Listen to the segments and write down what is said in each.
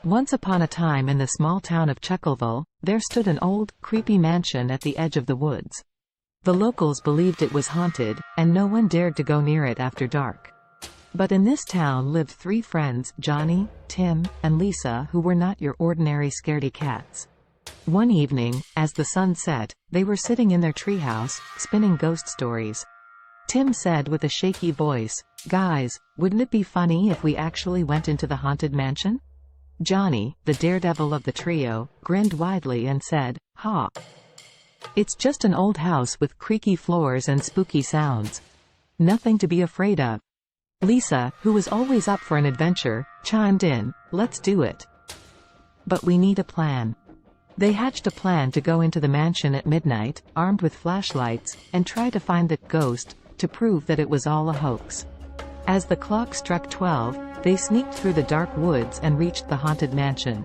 Once upon a time in the small town of Chuckleville, there stood an old, creepy mansion at the edge of the woods. The locals believed it was haunted, and no one dared to go near it after dark. But in this town lived three friends, Johnny, Tim, and Lisa, who were not your ordinary scaredy cats. One evening, as the sun set, they were sitting in their treehouse, spinning ghost stories. Tim said with a shaky voice, "Guys, wouldn't it be funny if we actually went into the haunted mansion?" Johnny, the daredevil of the trio, grinned widely and said, "Ha! It's just an old house with creaky floors and spooky sounds. Nothing to be afraid of." Lisa, who was always up for an adventure, chimed in, "Let's do it. But we need a plan." They hatched a plan to go into the mansion at midnight, armed with flashlights, and try to find the ghost, to prove that it was all a hoax. As the clock struck 12, they sneaked through the dark woods and reached the haunted mansion.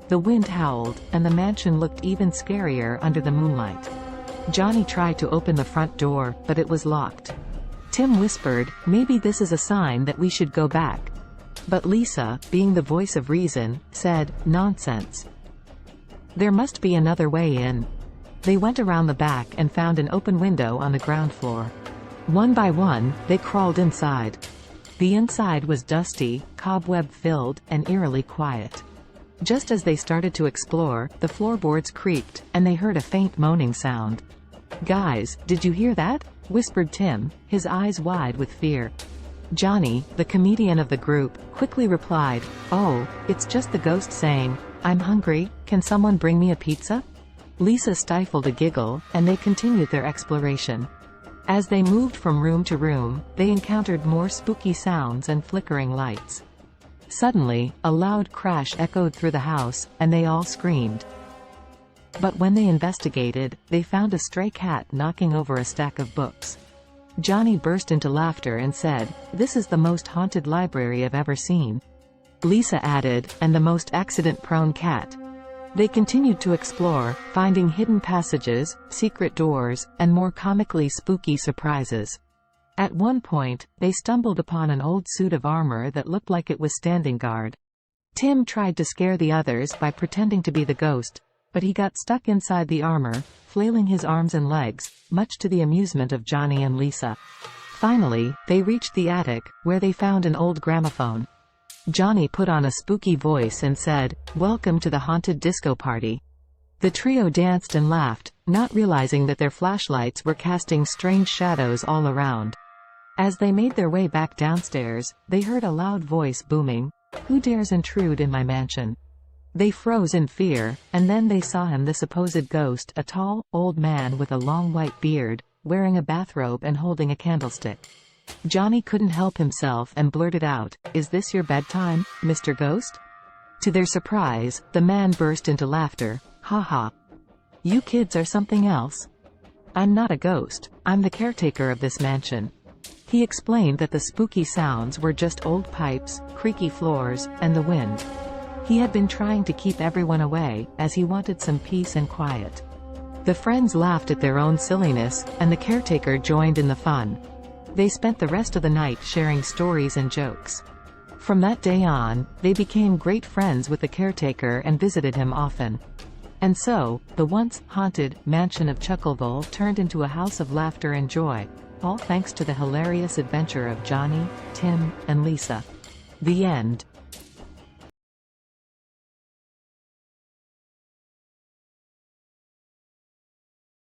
The wind howled, and the mansion looked even scarier under the moonlight. Johnny tried to open the front door, but it was locked. Tim whispered, "Maybe this is a sign that we should go back." But Lisa, being the voice of reason, said, "Nonsense. There must be another way in." They went around the back and found an open window on the ground floor. One by one, they crawled inside. The inside was dusty, cobweb-filled, and eerily quiet. Just as they started to explore, the floorboards creaked, and they heard a faint moaning sound. "Guys, did you hear that?" whispered Tim, his eyes wide with fear. Johnny, the comedian of the group, quickly replied, "Oh, it's just the ghost saying, 'I'm hungry, can someone bring me a pizza?'" Lisa stifled a giggle, and they continued their exploration. As they moved from room to room, they encountered more spooky sounds and flickering lights. Suddenly, a loud crash echoed through the house, and they all screamed. But when they investigated, they found a stray cat knocking over a stack of books. Johnny burst into laughter and said, "This is the most haunted library I've ever seen." Lisa added, "And the most accident-prone cat." They continued to explore, finding hidden passages, secret doors, and more comically spooky surprises. At one point, they stumbled upon an old suit of armor that looked like it was standing guard. Tim tried to scare the others by pretending to be the ghost, but he got stuck inside the armor, flailing his arms and legs, much to the amusement of Johnny and Lisa. Finally, they reached the attic, where they found an old gramophone. Johnny put on a spooky voice and said, "Welcome to the haunted disco party." The trio danced and laughed, not realizing that their flashlights were casting strange shadows all around. As they made their way back downstairs, they heard a loud voice booming, "Who dares intrude in my mansion?" They froze in fear, and then they saw him, the supposed ghost, a tall, old man with a long white beard, wearing a bathrobe and holding a candlestick. Johnny couldn't help himself and blurted out, "Is this your bedtime, Mr. Ghost?" To their surprise, the man burst into laughter. "Ha ha. You kids are something else. I'm not a ghost, I'm the caretaker of this mansion." He explained that the spooky sounds were just old pipes, creaky floors, and the wind. He had been trying to keep everyone away, as he wanted some peace and quiet. The friends laughed at their own silliness, and the caretaker joined in the fun. They spent the rest of the night sharing stories and jokes. From that day on, they became great friends with the caretaker and visited him often. And so, the once haunted mansion of Chuckleville turned into a house of laughter and joy, all thanks to the hilarious adventure of Johnny, Tim, and Lisa. The end.